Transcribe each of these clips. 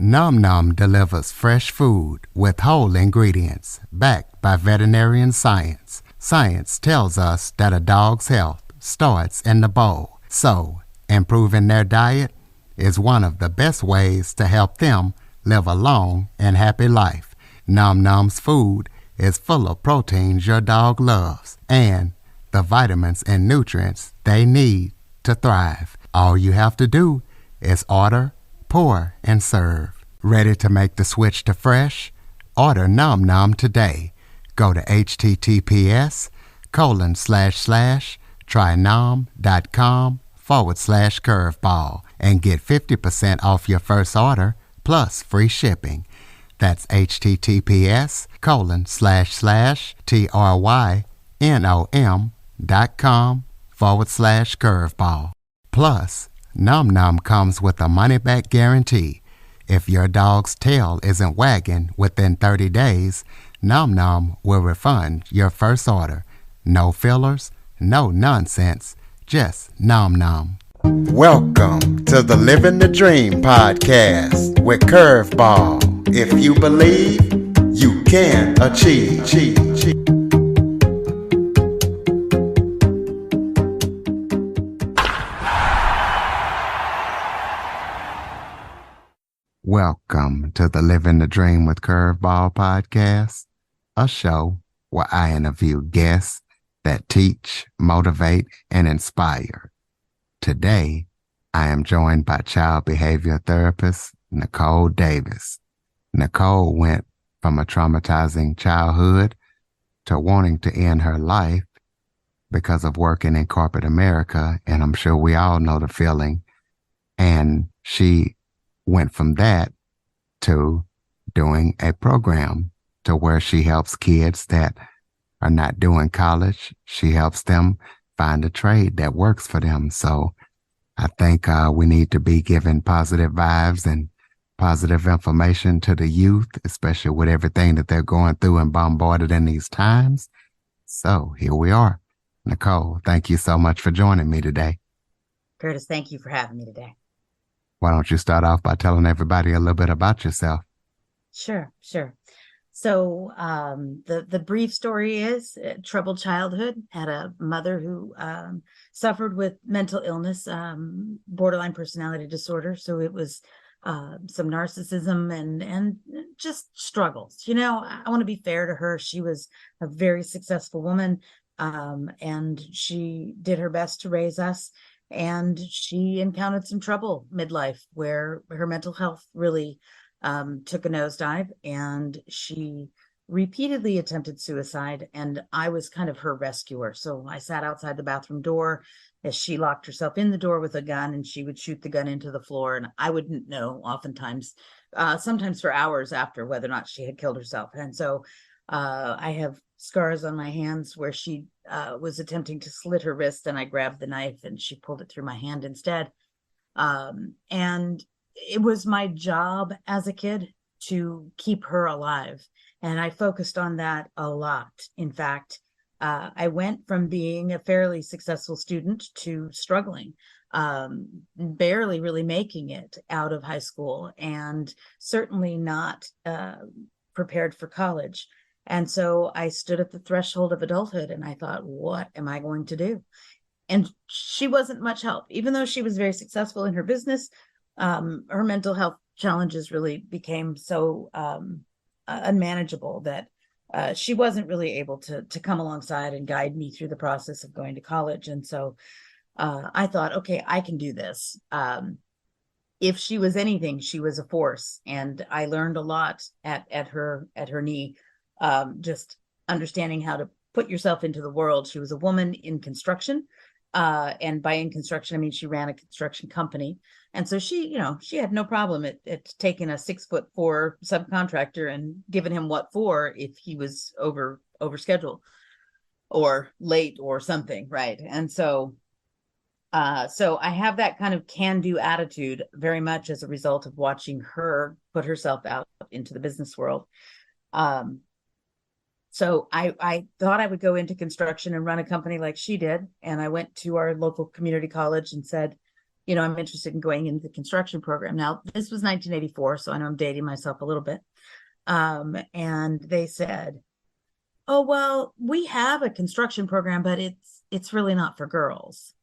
Num Num delivers fresh food with whole ingredients backed by veterinarian science. Science tells us that a dog's health starts in the bowl, so improving their diet is one of the best ways to help them live a long and happy life. Num Num's food is full of proteins your dog loves and the vitamins and nutrients they need to thrive. All you have to do is order, pour, and serve. Ready to make the switch to fresh? Order Num Num today. Go to https://trynom.com/curveball and get 50% off your first order plus free shipping. That's https://trynom.com/curveball. Plus, Num Num comes with a money-back guarantee. If your dog's tail isn't wagging within 30 days, Num Num will refund your first order. No fillers, no nonsense, just Num Num. Welcome to the Living the Dream podcast with Curveball. If you believe, you can achieve. Welcome to the Living the Dream with Curveball podcast, a show where I interview guests that teach, motivate, and inspire. Today, I am joined by child behavior therapist Nicole Davis. Nicole went from a traumatizing childhood to wanting to end her life because of working in corporate America, and I'm sure we all know the feeling. And she went from that to doing a program to where she helps kids that are not doing college. She helps them find a trade that works for them. So I think we need to be giving positive vibes and positive information to the youth, especially with everything that they're going through and bombarded in these times. So here we are. Nicole, thank you so much for joining me today. Curtis, thank you for having me today. Why don't you start off by telling everybody a little bit about yourself? Sure. So the brief story is troubled childhood. Had a mother who suffered with mental illness, borderline personality disorder. So it was some narcissism and just struggles. You know, I want to be fair to her. She was a very successful woman, and she did her best to raise us. And she encountered some trouble midlife where her mental health really took a nosedive, and she repeatedly attempted suicide. And I was kind of her rescuer. So I sat outside the bathroom door as she locked herself in the door with a gun, and she would shoot the gun into the floor. And I wouldn't know oftentimes, sometimes for hours after, whether or not she had killed herself. And so I have scars on my hands where she was attempting to slit her wrist, and I grabbed the knife and she pulled it through my hand instead. And it was my job as a kid to keep her alive. And I focused on that a lot. In fact, I went from being a fairly successful student to struggling, barely really making it out of high school, and certainly not prepared for college. And so I stood at the threshold of adulthood and I thought, what am I going to do? And she wasn't much help. Even though she was very successful in her business, her mental health challenges really became so unmanageable that she wasn't really able to come alongside and guide me through the process of going to college. And so I thought, okay, I can do this. If she was anything, she was a force. And I learned a lot at her knee. Just understanding how to put yourself into the world. She was a woman in construction. And by in construction, I mean, she ran a construction company. And so she had no problem at taking a 6'4" subcontractor and giving him what for if he was over schedule or late or something. Right. And so I have that kind of can-do attitude very much as a result of watching her put herself out into the business world. So I thought I would go into construction and run a company like she did. And I went to our local community college and said, I'm interested in going into the construction program. Now, this was 1984, so I know I'm dating myself a little bit. And they said, "Oh, well, we have a construction program, but it's really not for girls."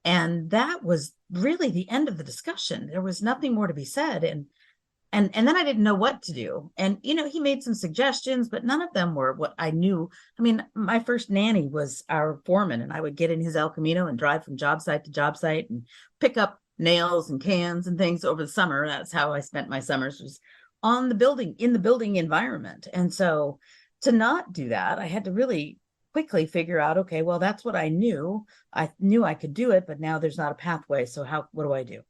And that was really the end of the discussion. There was nothing more to be said. And then I didn't know what to do. And he made some suggestions, but none of them were what I knew. I mean, my first nanny was our foreman, and I would get in his El Camino and drive from job site to job site and pick up nails and cans and things over the summer. That's how I spent my summers, was on the building, in the building environment. And so to not do that, I had to really quickly figure out, okay, well, that's what I knew. I knew I could do it, but now there's not a pathway. So what do I do?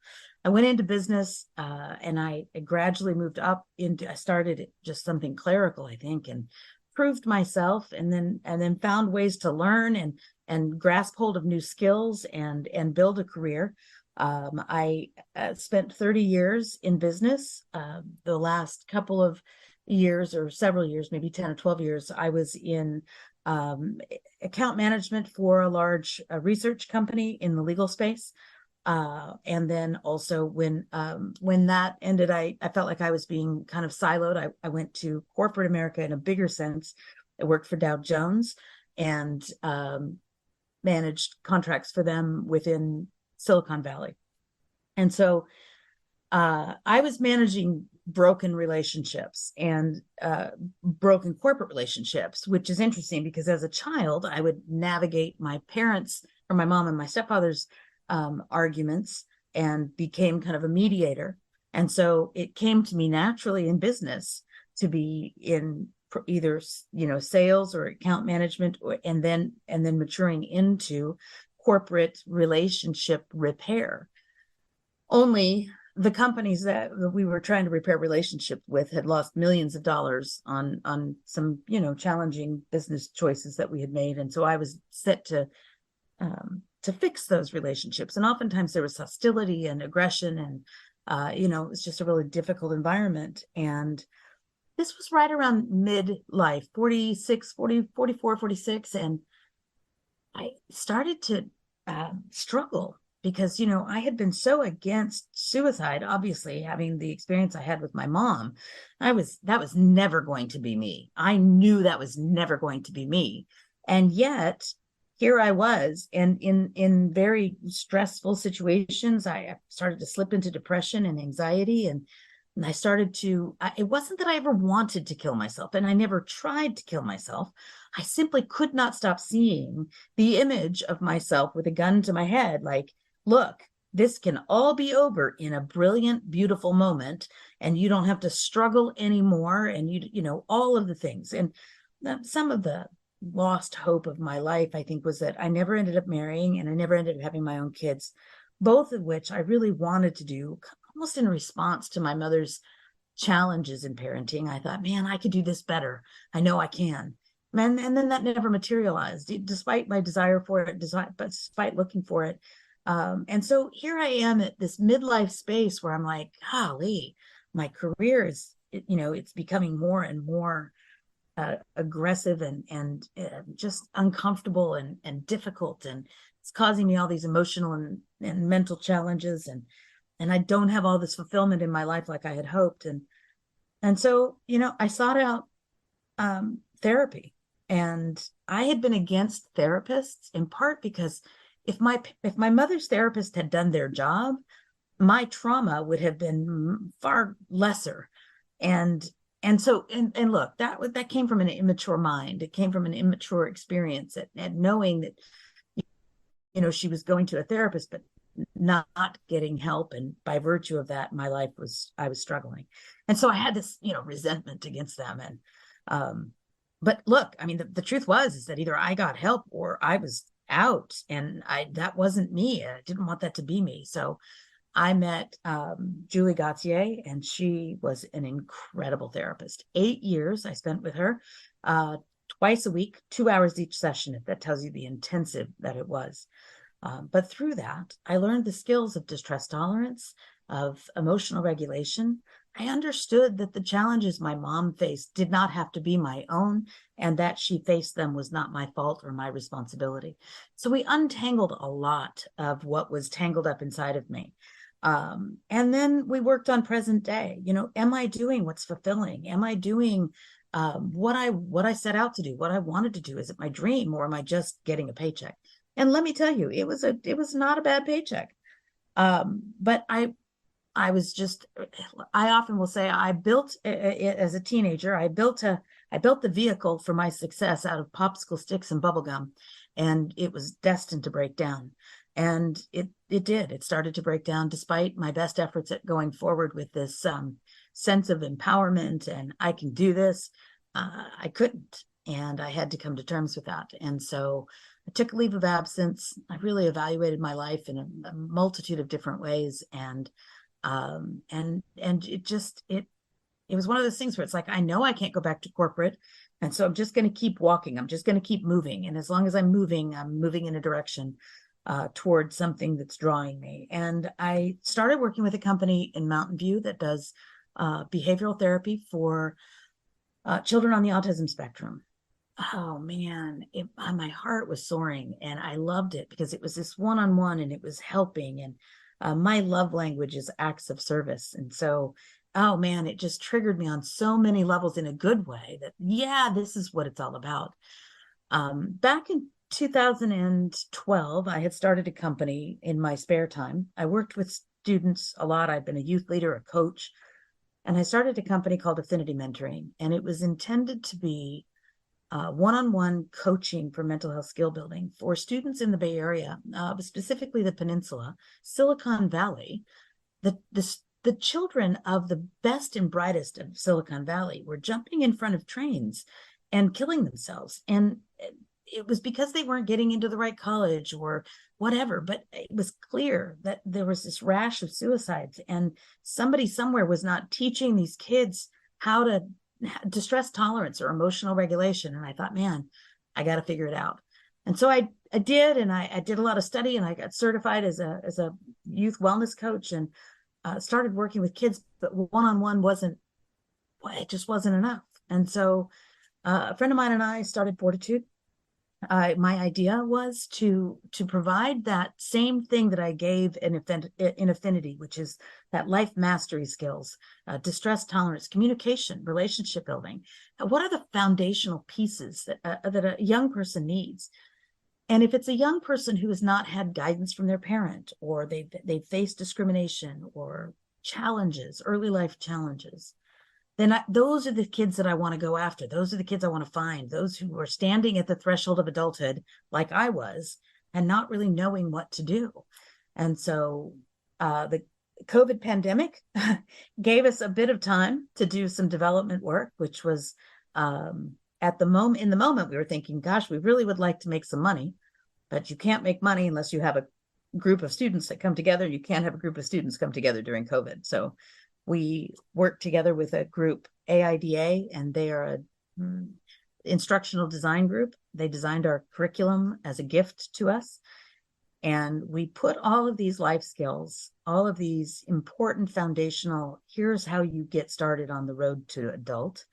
I went into business, and I gradually moved up into, I started just something clerical, I think, and proved myself, and then found ways to learn and grasp hold of new skills and build a career. I spent 30 years in business. The last couple of years, or several years, maybe 10 or 12 years, I was in account management for a large research company in the legal space. And then also when that ended, I felt like I was being kind of siloed. I went to corporate America in a bigger sense. I worked for Dow Jones and managed contracts for them within Silicon Valley. And so I was managing broken relationships and broken corporate relationships, which is interesting because as a child, I would navigate my parents, or my mom and my stepfather's arguments, and became kind of a mediator. And so it came to me naturally in business to be in either sales or account management, and then maturing into corporate relationship repair. Only the companies that we were trying to repair relationship with had lost millions of dollars on some challenging business choices that we had made, and so I was set to fix those relationships. And oftentimes there was hostility and aggression, and it was just a really difficult environment. And this was right around midlife, 46, 40, 44, 46. And I started to struggle because, I had been so against suicide, obviously, having the experience I had with my mom. That was never going to be me. I knew that was never going to be me. And yet here I was, and in very stressful situations, I started to slip into depression and anxiety, and I started to, it wasn't that I ever wanted to kill myself, and I never tried to kill myself. I simply could not stop seeing the image of myself with a gun to my head, like, look, this can all be over in a brilliant, beautiful moment, and you don't have to struggle anymore, and all of the things. And some of the lost hope of my life, I think, was that I never ended up marrying, and I never ended up having my own kids, both of which I really wanted to do almost in response to my mother's challenges in parenting. I thought, man, I could do this better. I know I can. And then that never materialized, despite my desire for it, despite looking for it. And so here I am at this midlife space where I'm like, golly, my career is, it's becoming more and more aggressive and just uncomfortable and difficult, and it's causing me all these emotional and mental challenges, and I don't have all this fulfillment in my life like I had hoped. And so I sought out therapy, and I had been against therapists in part because if my mother's therapist had done their job, my trauma would have been far lesser. And so look, that came from an immature mind. It came from an immature experience, and knowing that she was going to a therapist but not getting help, and by virtue of that, I was struggling. And so I had this resentment against them. And but look, I mean, the truth is that either I got help or I was out, and that wasn't me. I didn't want that to be me. So I met Julie Gautier, and she was an incredible therapist. 8 years I spent with her, twice a week, 2 hours each session, if that tells you the intensive that it was. But through that, I learned the skills of distress tolerance, of emotional regulation, I understood that the challenges my mom faced did not have to be my own, and that she faced them was not my fault or my responsibility. So we untangled a lot of what was tangled up inside of me. And then we worked on present day. You know, am I doing what's fulfilling? Am I doing what I set out to do, what I wanted to do? Is it my dream, or am I just getting a paycheck? And let me tell you, it was not a bad paycheck. But I was just, I often will say I built as a teenager, I built the vehicle for my success out of popsicle sticks and bubble gum, and it was destined to break down. And it did. It started to break down despite my best efforts at going forward with this sense of empowerment and I can do this. I couldn't, and I had to come to terms with that. And so I took a leave of absence. I really evaluated my life in a multitude of different ways, and it was one of those things where it's like, I know I can't go back to corporate, and so I'm just going to keep walking. I'm just going to keep moving, and as long as I'm moving in a direction towards something that's drawing me. And I started working with a company in Mountain View that does behavioral therapy for children on the autism spectrum. Oh man, my heart was soaring, and I loved it because it was this one-on-one, and it was helping. And my love language is acts of service. And so, oh man, it just triggered me on so many levels in a good way that, yeah, this is what it's all about. Back in 2012, I had started a company in my spare time. I worked with students a lot. I've been a youth leader, a coach, and I started a company called Affinity Mentoring, and it was intended to be one-on-one coaching for mental health skill building for students in the Bay Area, specifically the Peninsula, Silicon Valley. The children of the best and brightest of Silicon Valley were jumping in front of trains and killing themselves. And it was because they weren't getting into the right college or whatever, but it was clear that there was this rash of suicides, and somebody somewhere was not teaching these kids how to distress tolerance or emotional regulation. And I thought, man, I got to figure it out. And so I did, and I did a lot of study, and I got certified as a youth wellness coach, and started working with kids, but one-on-one it just wasn't enough. And so a friend of mine and I started Fortitude. My idea was to provide that same thing that I gave in Affinity, which is that life mastery skills, distress tolerance, communication, relationship building. What are the foundational pieces that a young person needs? And if it's a young person who has not had guidance from their parent, or they've faced discrimination or challenges, early life challenges, then those are the kids that I want to go after. Those are the kids I want to find, those who are standing at the threshold of adulthood, like I was, and not really knowing what to do. And so the COVID pandemic gave us a bit of time to do some development work, which was in the moment, we were thinking, gosh, we really would like to make some money, but you can't make money unless you have a group of students that come together. You can't have a group of students come together during COVID. So we worked together with a group, AIDA, and they are a instructional design group. They designed our curriculum as a gift to us. And we put all of these life skills, all of these important foundational, here's how you get started on the road to adult,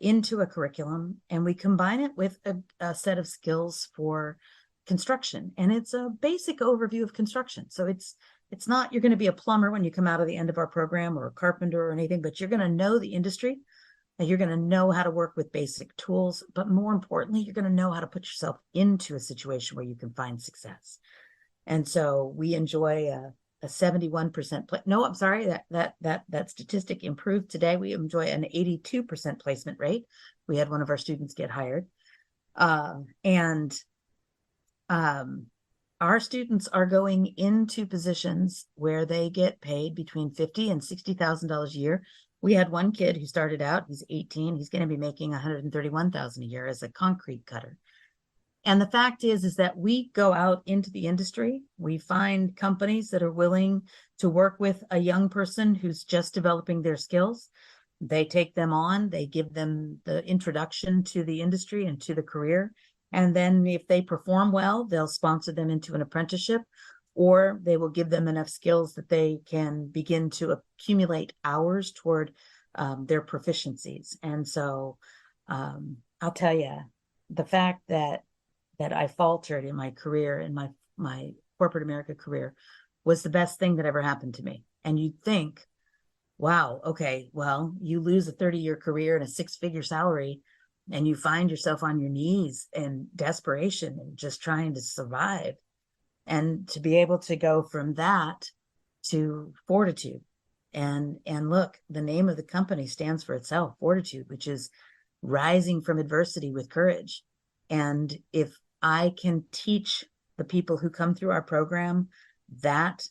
into a curriculum. And we combine it with a set of skills for construction. And it's a basic overview of construction. So it's not you're going to be a plumber when you come out of the end of our program, or a carpenter or anything, but you're going to know the industry, and you're going to know how to work with basic tools. But more importantly, you're going to know how to put yourself into a situation where you can find success. And so we enjoy a 71% no, I'm sorry, that statistic improved today. We enjoy an 82% placement rate. We had one of our students get hired. And our students are going into positions where they get paid between $50,000 and $60,000 a year. We had one kid who started out, he's 18, he's going to be making $131,000 a year as a concrete cutter. And the fact is that we go out into the industry, we find companies that are willing to work with a young person who's just developing their skills. They take them on, they give them the introduction to the industry and to the career. And then if they perform well, they'll sponsor them into an apprenticeship, or they will give them enough skills that they can begin to accumulate hours toward their proficiencies. And so I'll tell you, the fact that I faltered in my career, in my corporate America career, was the best thing that ever happened to me. And you'd think, wow, okay, well, you lose a 30-year career and a six-figure salary, and you find yourself on your knees in desperation and just trying to survive. And to be able to go from that to Fortitude. And look, the name of the company stands for itself, Fortitude, which is rising from adversity with courage. And if I can teach the people who come through our program that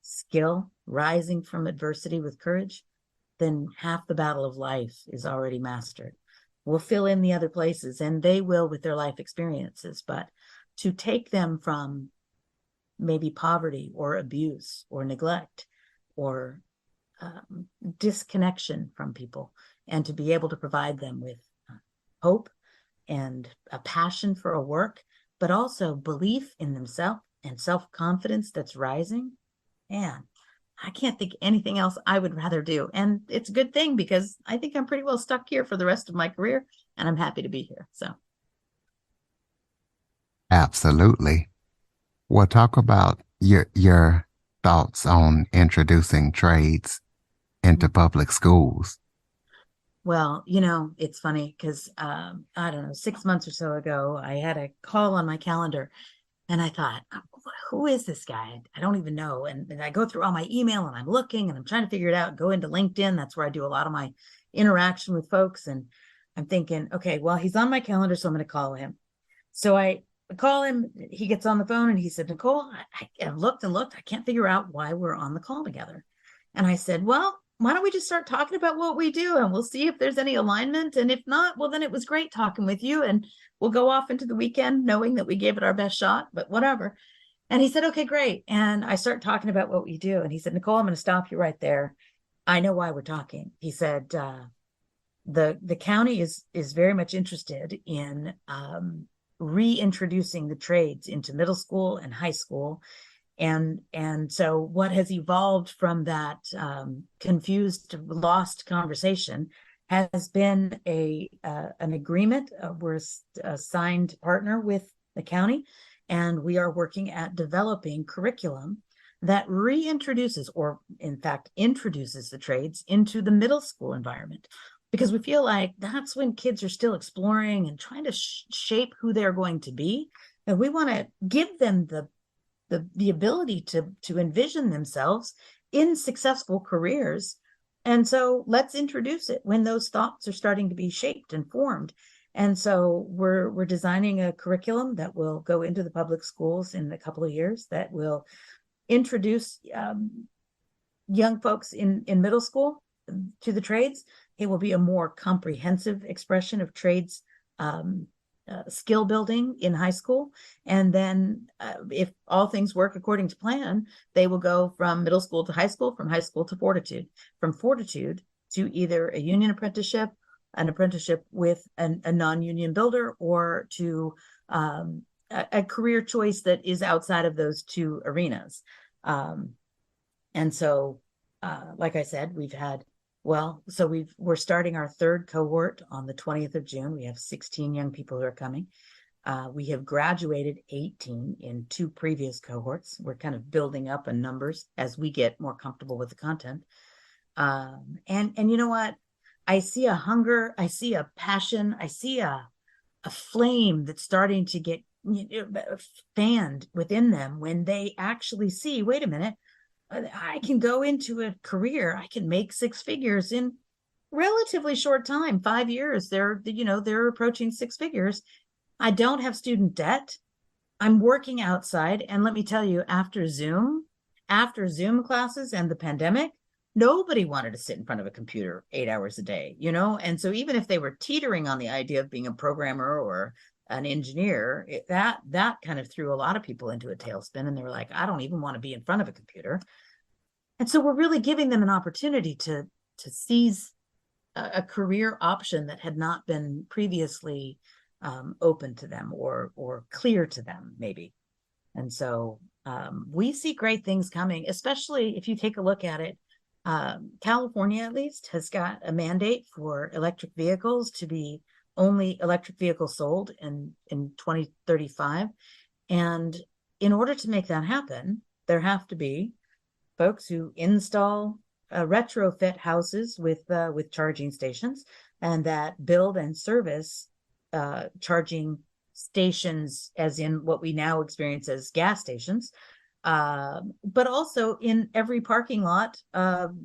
skill, rising from adversity with courage, then half the battle of life is already mastered. We'll fill in the other places, and they will with their life experiences. But to take them from maybe poverty or abuse or neglect or disconnection from people, and to be able to provide them with hope and a passion for a work, but also belief in themselves and self-confidence that's rising, man, I can't think anything else I would rather do. And it's a good thing, because I think I'm pretty well stuck here for the rest of my career, and I'm happy to be here. So Absolutely. Well, talk about your thoughts on introducing trades into public schools. well, it's funny because I don't know, 6 months or so ago, I had a call on my calendar, and I thought, who is this guy? I don't even know. And I go through all my email, and I'm looking, and I'm trying to figure it out, go into LinkedIn. That's where I do a lot of my interaction with folks. And I'm thinking, okay, well, he's on my calendar, so I'm going to call him. So I call him, he gets on the phone, and he said, Nicole, I've looked and looked. I can't figure out why we're on the call together. And I said, well, why don't we just start talking about what we do, and we'll see if there's any alignment. And if not, well, then it was great talking with you, and we'll go off into the weekend knowing that we gave it our best shot, but whatever. And he said, okay, great. And I start talking about what we do. And he said, Nicole, I'm going to stop you right there. I know why we're talking. He said, the county is very much interested in reintroducing the trades into middle school and high school. And so what has evolved from that confused, lost conversation has been an agreement. We're a signed partner with the county, and we are working at developing curriculum that reintroduces, or in fact introduces, the trades into the middle school environment, because we feel like that's when kids are still exploring and trying to shape who they're going to be, and we want to give them the ability to envision themselves in successful careers. And so let's introduce it when those thoughts are starting to be shaped and formed. And so we're designing a curriculum that will go into the public schools in a couple of years, that will introduce young folks in middle school to the trades. It will be a more comprehensive expression of trades skill building in high school. And then if all things work according to plan, they will go from middle school to high school, from high school to Fortitude, from Fortitude to either a union apprenticeship, an apprenticeship with a non-union builder, or to a career choice that is outside of those two arenas. And so, like I said, we're starting our third cohort on the 20th of June. We have 16 young people who are coming. We have graduated 18 in two previous cohorts. We're kind of building up in numbers as we get more comfortable with the content. And you know what? I see a hunger, I see a passion, I see a flame that's starting to get fanned within them when they actually see, wait a minute, I can go into a career, I can make six figures in relatively short time, 5 years. They're approaching six figures. I don't have student debt. I'm working outside. And let me tell you, after Zoom classes and the pandemic, nobody wanted to sit in front of a computer 8 hours a day, And so even if they were teetering on the idea of being a programmer or an engineer, that kind of threw a lot of people into a tailspin, and they were like, I don't even want to be in front of a computer. And so we're really giving them an opportunity to seize a career option that had not been previously open to them or clear to them, maybe. And so We see great things coming, especially if you take a look at it. California, at least, has got a mandate for electric vehicles to be only electric vehicles sold in 2035. And in order to make that happen, there have to be folks who install retrofit houses with charging stations, and that build and service charging stations, as in what we now experience as gas stations, but also in every parking lot, of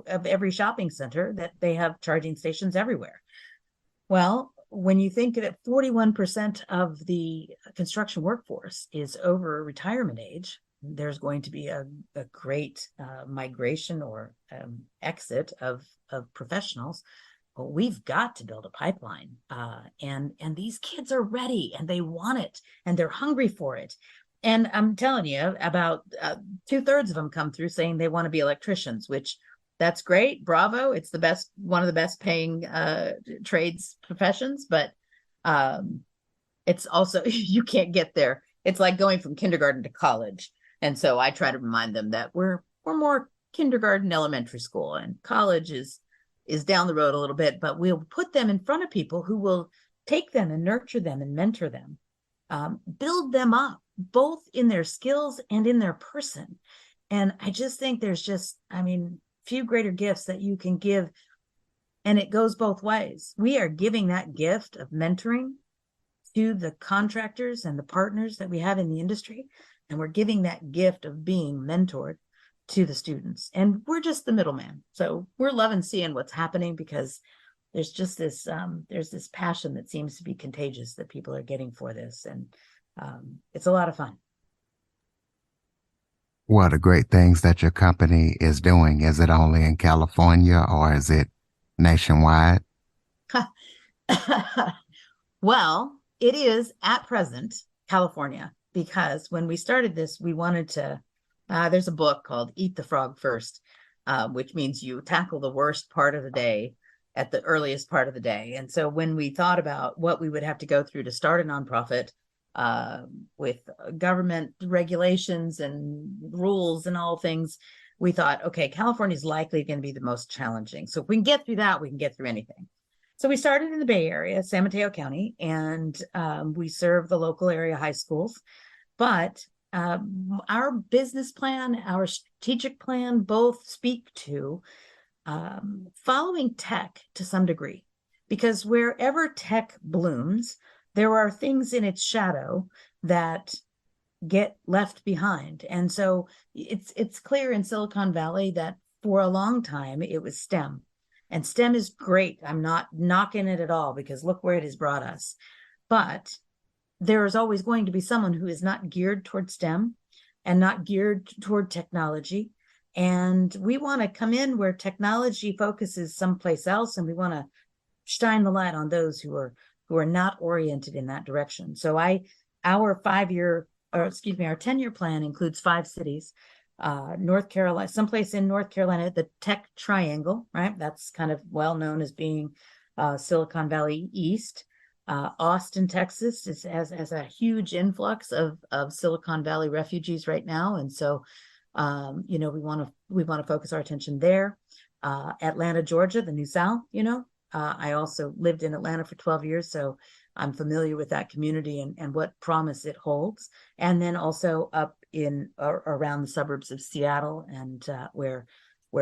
every shopping center, that they have charging stations everywhere. Well, when you think that 41% of the construction workforce is over retirement age, there's going to be a great migration or exit of professionals. Well, we've got to build a pipeline, and these kids are ready, and they want it, and they're hungry for it. And I'm telling you, about 2/3 of them come through saying they want to be electricians, which that's great. Bravo. It's the best, one of the best paying trades professions, but it's also, you can't get there. It's like going from kindergarten to college. And so I try to remind them that we're more kindergarten, elementary school, and college is down the road a little bit, but we'll put them in front of people who will take them and nurture them and mentor them, build them up, both in their skills and in their person. And I just think there's just, I mean, few greater gifts that you can give. And it goes both ways. We are giving that gift of mentoring to the contractors and the partners that we have in the industry. And we're giving that gift of being mentored to the students. And we're just the middleman. So we're loving seeing what's happening, because there's just this, there's this passion that seems to be contagious that people are getting for this. And it's a lot of fun. What are great things that your company is doing? Is it only in California or is it nationwide? Well, it is at present California, because when we started this, we wanted to. There's a book called Eat the Frog First, which means you tackle the worst part of the day at the earliest part of the day. And so when we thought about what we would have to go through to start a nonprofit, with government regulations and rules and all things, we thought, okay, California is likely going to be the most challenging. So if we can get through that, we can get through anything. So we started in the Bay Area, San Mateo County, and we serve the local area high schools. But our business plan, our strategic plan, both speak to following tech to some degree, because wherever tech blooms, there are things in its shadow that get left behind. And so it's clear in Silicon Valley that for a long time it was STEM. And STEM is great. I'm not knocking it at all, because look where it has brought us. But there is always going to be someone who is not geared toward STEM and not geared toward technology. And we want to come in where technology focuses someplace else, and we want to shine the light on those who are not oriented in that direction. So our 10-year plan includes 5 cities. North Carolina, someplace in North Carolina, the Tech Triangle, right? That's kind of well known as being Silicon Valley East. Austin, Texas has a huge influx of Silicon Valley refugees right now. And so, we want to focus our attention there. Atlanta, Georgia, the New South, I also lived in Atlanta for 12 years, so I'm familiar with that community and what promise it holds. And then also up in around the suburbs of Seattle, and where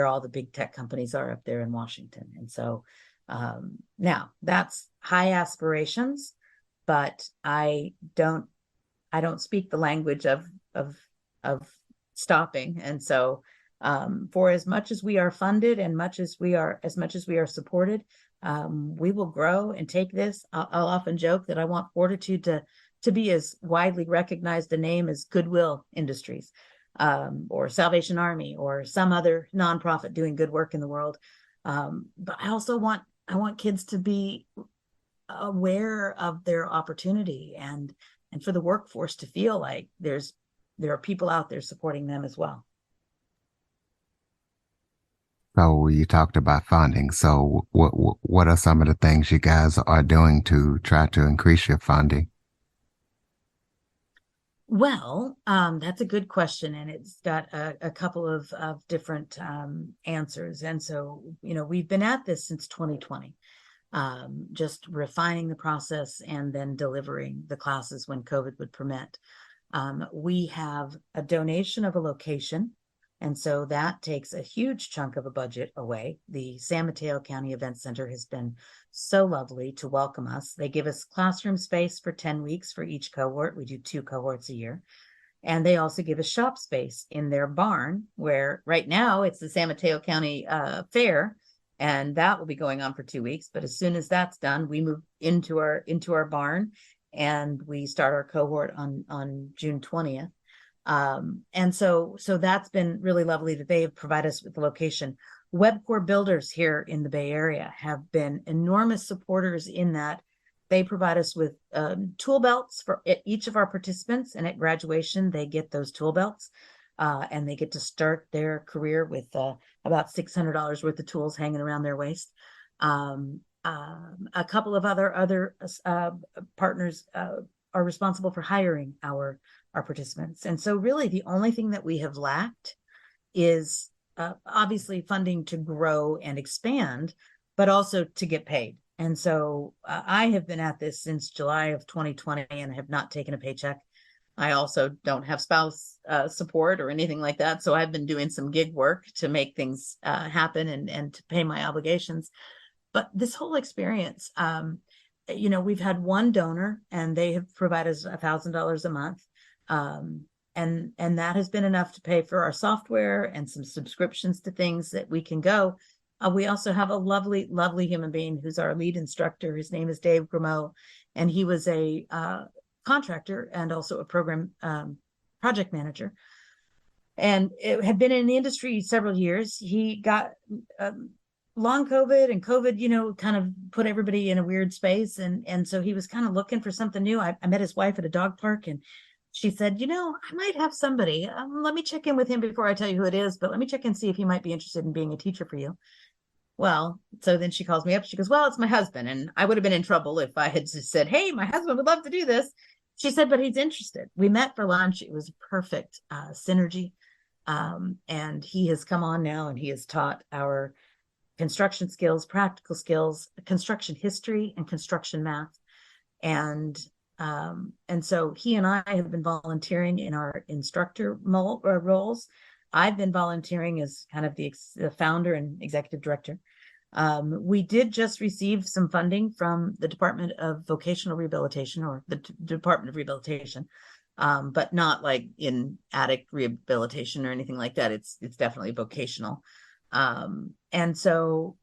all the big tech companies are up there in Washington. And so now that's high aspirations, but I don't speak the language of stopping. And so for as much as we are funded and as much as we are supported, we will grow and take this. I'll often joke that I want Fortitude to be as widely recognized a name as Goodwill Industries, or Salvation Army, or some other nonprofit doing good work in the world. But I also want kids to be aware of their opportunity, and for the workforce to feel like there are people out there supporting them as well. So you talked about funding. So what are some of the things you guys are doing to try to increase your funding? Well, that's a good question, and it's got a couple of different answers. And so, we've been at this since 2020, just refining the process and then delivering the classes when COVID would permit. We have a donation of a location, and so that takes a huge chunk of a budget away. The San Mateo County Event Center has been so lovely to welcome us. They give us classroom space for 10 weeks for each cohort. We do 2 cohorts a year. And they also give us shop space in their barn, where right now it's the San Mateo County Fair, and that will be going on for 2 weeks. But as soon as that's done, we move into our barn, and we start our cohort on June 20th. And so that's been really lovely that they have provided us with the location. Webcore Builders here in the Bay Area have been enormous supporters in that they provide us with tool belts for each of our participants, and at graduation they get those tool belts, and they get to start their career with about $600 worth of tools hanging around their waist. A couple of other partners are responsible for hiring our participants. And so really the only thing that we have lacked is obviously funding to grow and expand, but also to get paid. And so I have been at this since July of 2020 and have not taken a paycheck. I also don't have spouse support or anything like that. So I've been doing some gig work to make things happen and to pay my obligations. But this whole experience, we've had one donor, and they have provided us $1,000 a month. And that has been enough to pay for our software and some subscriptions to things that we can go. We also have a lovely, lovely human being who's our lead instructor. His name is Dave Grimeau, and he was a contractor and also a program project manager, and it had been in the industry several years. He got long COVID, and COVID, kind of put everybody in a weird space. And so he was kind of looking for something new. I met his wife at a dog park, and she said, I might have somebody. Let me check in with him before I tell you who it is, but let me check and see if he might be interested in being a teacher for you. Well, so then she calls me up. She goes, well, it's my husband. And I would have been in trouble if I had just said, hey, my husband would love to do this. She said, but he's interested. We met for lunch. It was perfect synergy. And he has come on now, and he has taught our construction skills, practical skills, construction history, and construction math. And so he and I have been volunteering in our instructor roles. I've been volunteering as kind of the founder and executive director. We did just receive some funding from the Department of Vocational Rehabilitation, or the Department of Rehabilitation, but not like in addict rehabilitation or anything like that. It's definitely vocational. And so,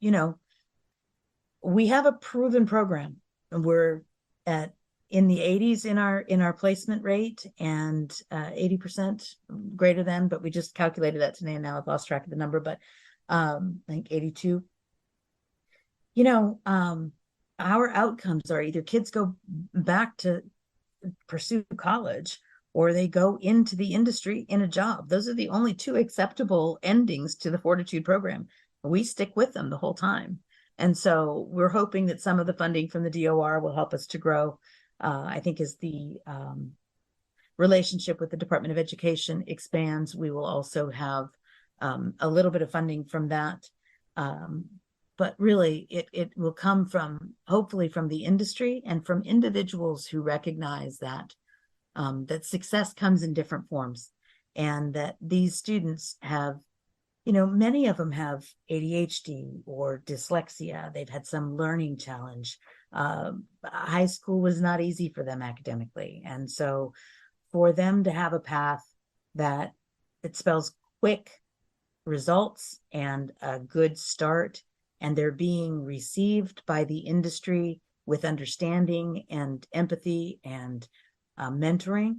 we have a proven program, and we're in the 80s in our placement rate, and 80% greater than, but we just calculated that today, and now I've lost track of the number, but I think 82. Our outcomes are either kids go back to pursue college, or they go into the industry in a job. Those are the only two acceptable endings to the Fortitude program. We stick with them the whole time. And so we're hoping that some of the funding from the DOR will help us to grow. I think as the relationship with the Department of Education expands, we will also have a little bit of funding from that. But really, it will come from, hopefully, from the industry and from individuals who recognize that that success comes in different forms, and that these students have, many of them have ADHD or dyslexia. They've had some learning challenge. High school was not easy for them academically. And so for them to have a path that it spells quick results and a good start, and they're being received by the industry with understanding and empathy and mentoring,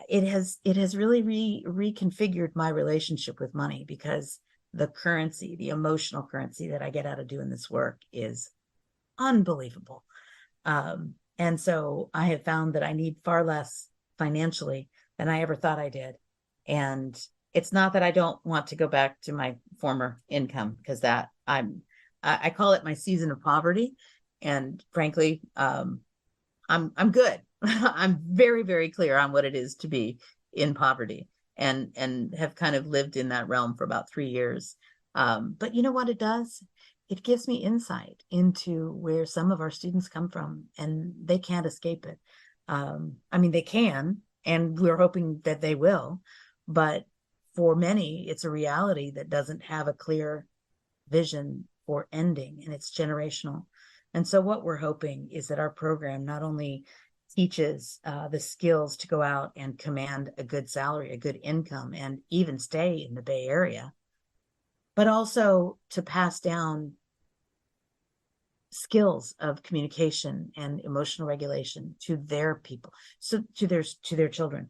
it has really reconfigured my relationship with money, because the currency, the emotional currency that I get out of doing this work is unbelievable. And so I have found that I need far less financially than I ever thought I did. And it's not that I don't want to go back to my former income, because that I call it my season of poverty. And frankly, I'm good. I'm very, very clear on what it is to be in poverty, and have kind of lived in that realm for about 3 years. But you know what it does? It gives me insight into where some of our students come from, and they can't escape it. I mean, they can, and we're hoping that they will, but for many, it's a reality that doesn't have a clear vision for ending, and it's generational. And so, what we're hoping is that our program not only teaches the skills to go out and command a good salary, a good income, and even stay in the Bay Area, but also to pass down skills of communication and emotional regulation to their people, so to their children,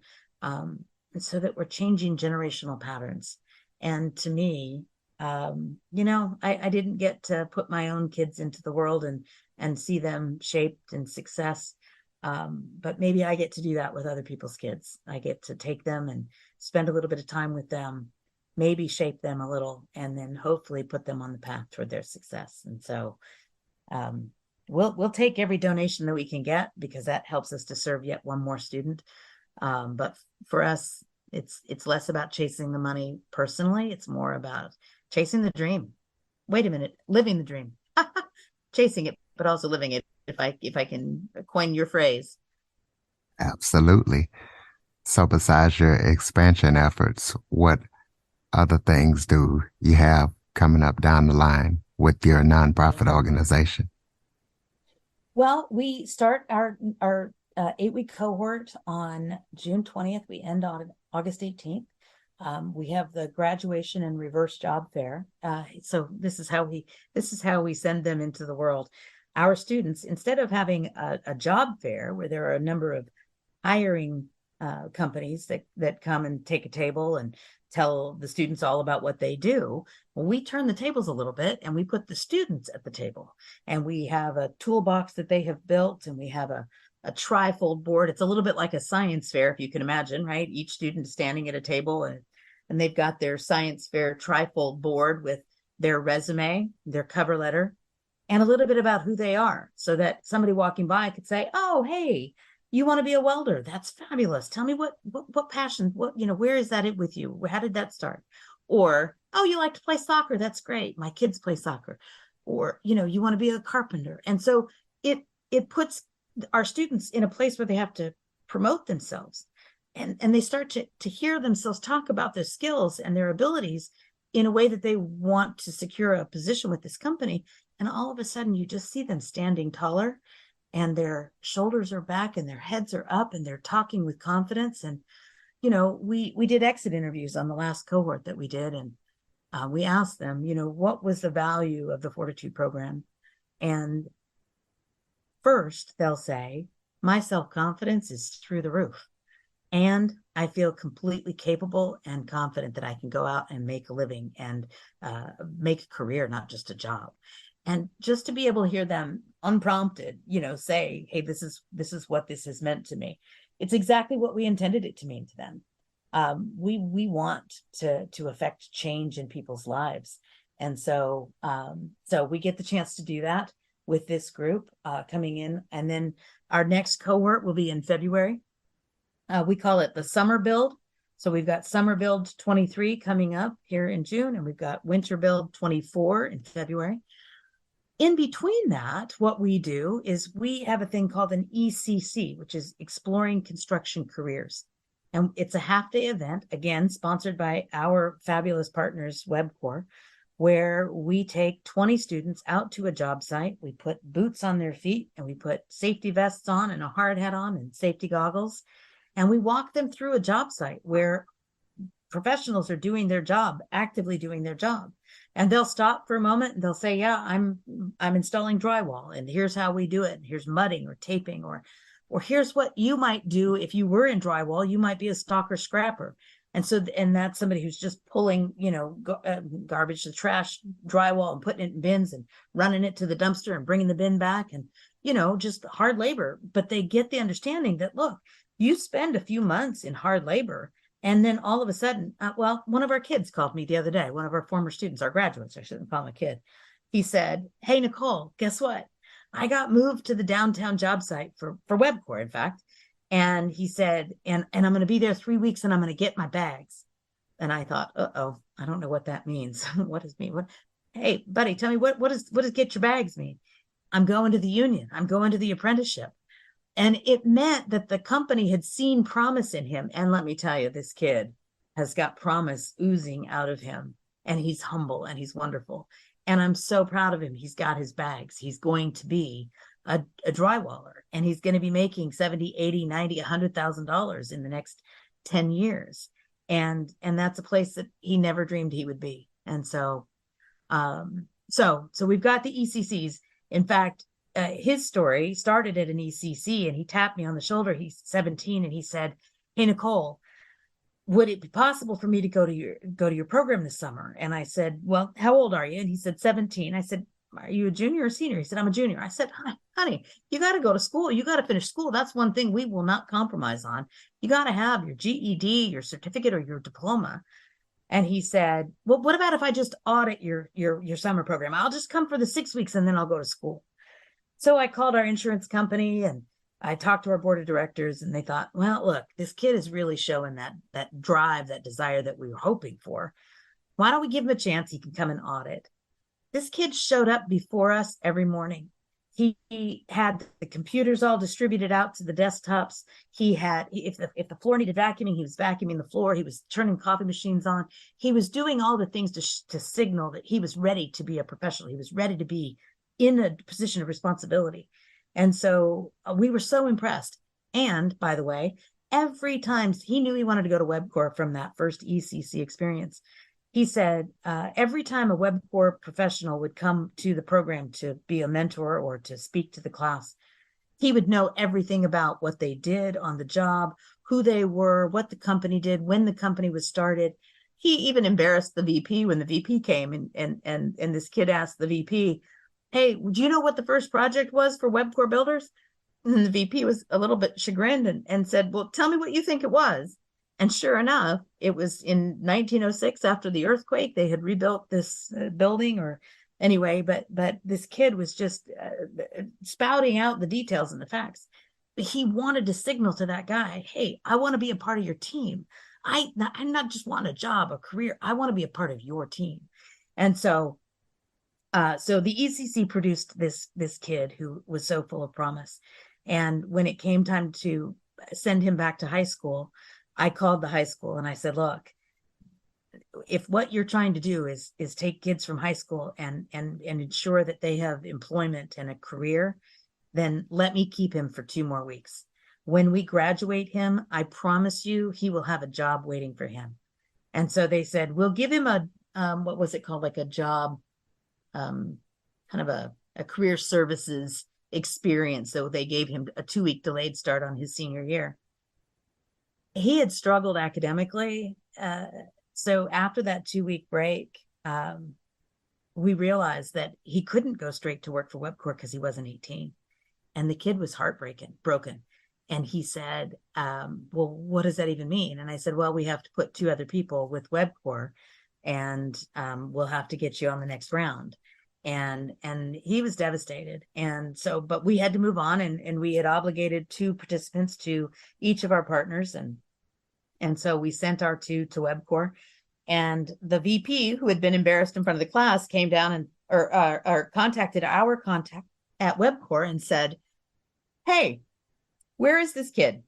so that we're changing generational patterns. And to me, I didn't get to put my own kids into the world and see them shaped in success, but maybe I get to do that with other people's kids. I get to take them and spend a little bit of time with them, maybe shape them a little, and then hopefully put them on the path toward their success. And so, um, we'll take every donation that we can get, because that helps us to serve yet one more student. But for us, it's less about chasing the money personally. It's more about chasing the dream. Wait a minute, living the dream, chasing it, but also living it. If I can coin your phrase. Absolutely. So, besides your expansion efforts, what other things do you have coming up down the line with your nonprofit organization? Well, we start our 8-week cohort on June 20th. We end on August 18th. We have the graduation and reverse job fair. So this is how we send them into the world. Our students, instead of having a job fair where there are a number of hiring companies that come and take a table and tell the students all about what they do, well, we turn the tables a little bit and we put the students at the table, and we have a toolbox that they have built, and we have a trifold board. It's a little bit like a science fair, if you can imagine, right? Each student is standing at a table, and they've got their science fair trifold board with their resume, their cover letter, and a little bit about who they are, so that somebody walking by could say, oh, hey, you want to be a welder? That's fabulous. Tell me what passion, where is that it with you? How did that start? Or, oh, you like to play soccer? That's great. My kids play soccer. Or, you want to be a carpenter. And so it puts our students in a place where they have to promote themselves, and they start to hear themselves talk about their skills and their abilities in a way that they want to secure a position with this company. And all of a sudden, you just see them standing taller, and their shoulders are back and their heads are up, and they're talking with confidence. And we did exit interviews on the last cohort that we did, and we asked them, what was the value of the Fortitude program? And first, they'll say, my self-confidence is through the roof, and I feel completely capable and confident that I can go out and make a living and make a career, not just a job. And just to be able to hear them unprompted, say, hey, this is what this has meant to me. It's exactly what we intended it to mean to them. We want to affect change in people's lives. And so we get the chance to do that with this group coming in. And then our next cohort will be in February. We call it the summer build. So we've got summer build 23 coming up here in June, and we've got winter build 24 in February. In between that, what we do is we have a thing called an ECC, which is Exploring Construction Careers. And it's a half-day event, again, sponsored by our fabulous partners, WebCore, where we take 20 students out to a job site. We put boots on their feet, and we put safety vests on and a hard hat on and safety goggles. And we walk them through a job site where professionals are doing their job, actively doing their job. And they'll stop for a moment and they'll say, yeah, I'm installing drywall, and here's how we do it. Here's mudding or taping, or here's what you might do if you were in drywall. You might be a stalker scrapper. And that's somebody who's just pulling, garbage, the trash, drywall, and putting it in bins and running it to the dumpster and bringing the bin back, and, just hard labor. But they get the understanding that, look, you spend a few months in hard labor, and then all of a sudden, one of our kids called me the other day, one of our former students, our graduates, I shouldn't call him a kid. He said, hey, Nicole, guess what? I got moved to the downtown job site for WebCore, in fact. And he said, and I'm going to be there 3 weeks and I'm going to get my bags. And I thought, uh-oh, I don't know what that means. What does mean? What? Hey, buddy, tell me what does get your bags mean? I'm going to the union. I'm going to the apprenticeship. And it meant that the company had seen promise in him. And let me tell you, this kid has got promise oozing out of him. And he's humble and he's wonderful. And I'm so proud of him. He's got his bags. He's going to be a drywaller, and he's going to be making 70, 80, 90, $100,000 in the next 10 years. And that's a place that he never dreamed he would be. And so we've got the ECCs. In fact, his story started at an ECC, and he tapped me on the shoulder. He's 17, and he said, "Hey, Nicole, would it be possible for me to go to your program this summer?" And I said, "Well, how old are you?" And he said, 17. I said, "Are you a junior or senior?" He said, "I'm a junior." I said, "Honey, you got to go to school. You got to finish school. That's one thing we will not compromise on. You got to have your GED, your certificate, or your diploma." And he said, "Well, what about if I just audit your summer program? I'll just come for the 6 weeks and then I'll go to school." So I called our insurance company and I talked to our board of directors, and they thought, well, look, this kid is really showing that drive, that desire that we were hoping for. Why don't we give him a chance? He can come and audit. This kid showed up before us every morning. He had the computers all distributed out to the desktops. He had, if the floor needed vacuuming, he was vacuuming the floor. He was turning coffee machines on. He was doing all the things to signal that he was ready to be a professional. He was ready to be in a position of responsibility. And so we were so impressed. And by the way, every time he knew he wanted to go to WebCorp from that first ECC experience, he said every time a WebCorp professional would come to the program to be a mentor or to speak to the class, he would know everything about what they did on the job, who they were, what the company did, when the company was started. He even embarrassed the VP when the VP came, and this kid asked the VP, "Hey, do you know what the first project was for WebCore Builders?" And the VP was a little bit chagrined and said, "Well, tell me what you think it was." And sure enough, it was in 1906 after the earthquake. They had rebuilt this building, or anyway, but this kid was just spouting out the details and the facts. But he wanted to signal to that guy, "Hey, I want to be a part of your team. I'm not just want a job, a career. I want to be a part of your team." And so the ECC produced this kid who was so full of promise. And when it came time to send him back to high school, I called the high school and I said, "Look, if what you're trying to do is take kids from high school and ensure that they have employment and a career, then let me keep him for 2 more weeks. When we graduate him, I promise you he will have a job waiting for him." And so they said, "We'll give him a what was it called, like a job, kind of a career services experience." So they gave him a 2 week delayed start on his senior year. He had struggled academically. So after that 2 week break, we realized that he couldn't go straight to work for WebCore because he wasn't 18. And the kid was broken. And he said, "Well, what does that even mean?" And I said, "Well, we have to put 2 other people with WebCore, and we'll have to get you on the next round." And he was devastated. And so, but we had to move on, and we had obligated 2 participants to each of our partners. And so we sent our 2 to WebCore, and the VP, who had been embarrassed in front of the class, came down and or contacted our contact at WebCore and said, "Hey, where is this kid?"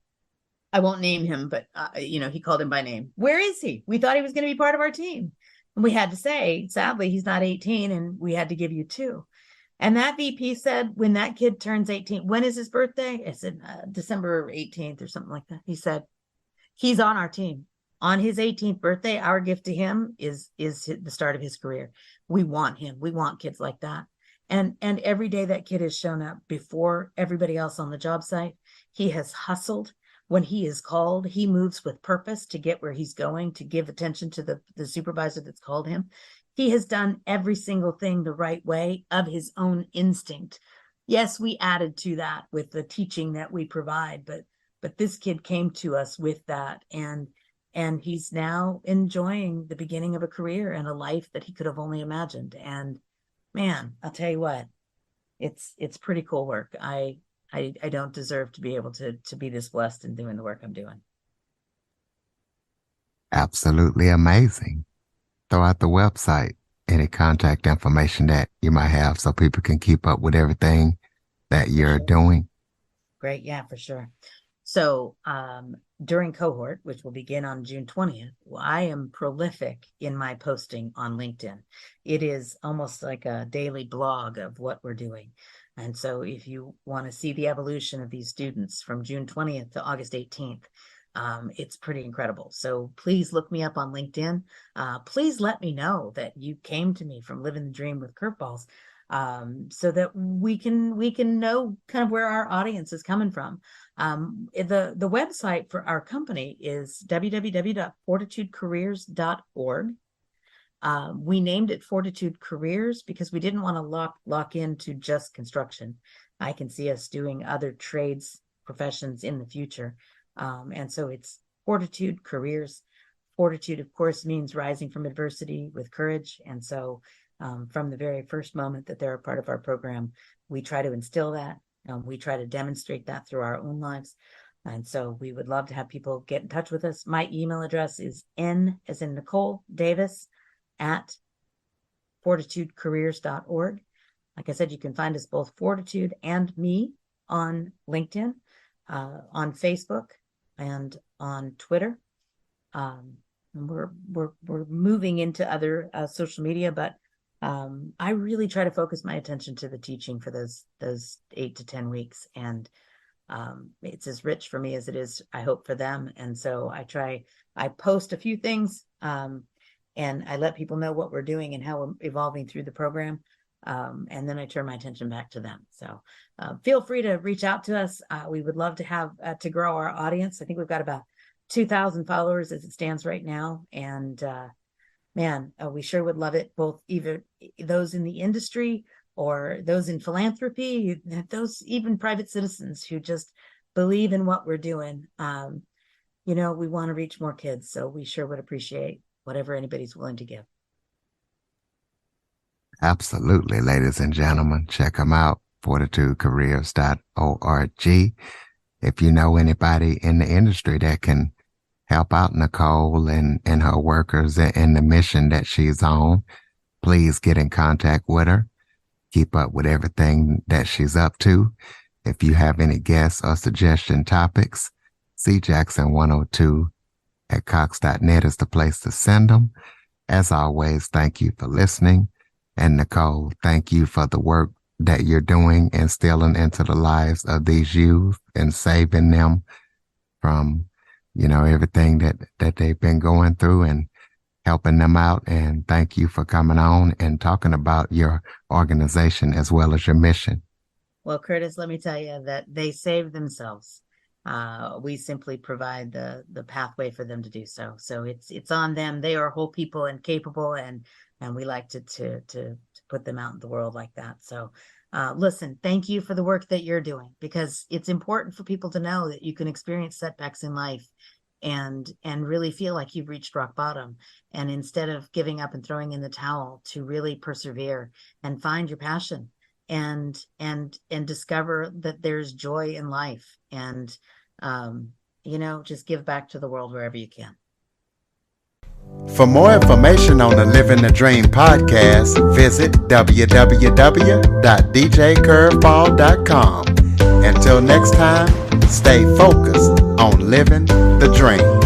I won't name him, but he called him by name. "Where is he? We thought he was going to be part of our team." And we had to say, "Sadly, he's not 18, and we had to give you 2." And that VP said, "When that kid turns 18, when is his birthday?" I said, December 18th or something like that. He said, "He's on our team. On his 18th birthday, our gift to him is the start of his career. We want him. We want kids like that." And every day that kid has shown up before everybody else on the job site. He has hustled. When he is called, he moves with purpose to get where he's going, to give attention to the supervisor that's called him. He has done every single thing the right way of his own instinct. Yes, we added to that with the teaching that we provide, but this kid came to us with that, and he's now enjoying the beginning of a career and a life that he could have only imagined. And man, I'll tell you what, it's pretty cool work. I don't deserve to be able to be this blessed in doing the work I'm doing. Absolutely amazing. Throw out the website, any contact information that you might have so people can keep up with everything that you're Sure. doing. Great. Yeah, for sure. So during cohort, which will begin on June 20th, I am prolific in my posting on LinkedIn. It is almost like a daily blog of what we're doing. And so if you want to see the evolution of these students from June 20th to August 18th, it's pretty incredible. So please look me up on LinkedIn. Please let me know that you came to me from Living the Dream with Curveballs, so that we can know kind of where our audience is coming from. The website for our company is www.fortitudecareers.org. We named it Fortitude Careers because we didn't want to lock into just construction. I can see us doing other trades, professions in the future. And so it's Fortitude Careers. Fortitude, of course, means rising from adversity with courage. And so from the very first moment that they're a part of our program, we try to instill that. We try to demonstrate that through our own lives. And so we would love to have people get in touch with us. My email address is N as in Nicole Davis at fortitudecareers.org. Like I said, you can find us both Fortitude and me on LinkedIn, on Facebook, and on Twitter. We're moving into other social media, but I really try to focus my attention to the teaching for those 8 to 10 weeks, and it's as rich for me as it is, I hope, for them. And so I post a few things, and I let people know what we're doing and how we're evolving through the program. And then I turn my attention back to them. So feel free to reach out to us. We would love to have to grow our audience. I think we've got about 2,000 followers as it stands right now. And man, we sure would love it, both either those in the industry or those in philanthropy, those even private citizens who just believe in what we're doing. We want to reach more kids, so we sure would appreciate whatever anybody's willing to give. Absolutely, ladies and gentlemen, check them out, fortitudecareers.org. If you know anybody in the industry that can help out Nicole and her workers and the mission that she's on, please get in contact with her. Keep up with everything that she's up to. If you have any guests or suggestion topics, cjackson102 at cox.net is the place to send them. As always, thank you for listening. And Nicole, thank you for the work that you're doing, instilling into the lives of these youth and saving them from, everything that they've been going through and helping them out. And thank you for coming on and talking about your organization as well as your mission. Well, Curtis, let me tell you that they save themselves. We simply provide the pathway for them to do so. So it's on them. They are whole people and capable, and we like to put them out in the world like that. So listen, thank you for the work that you're doing, because it's important for people to know that you can experience setbacks in life and really feel like you've reached rock bottom. And instead of giving up and throwing in the towel, to really persevere and find your passion and discover that there's joy in life, and just give back to the world wherever you can. For more information on the Living the Dream podcast, visit www.djcurveball.com. Until next time, stay focused on living the dream.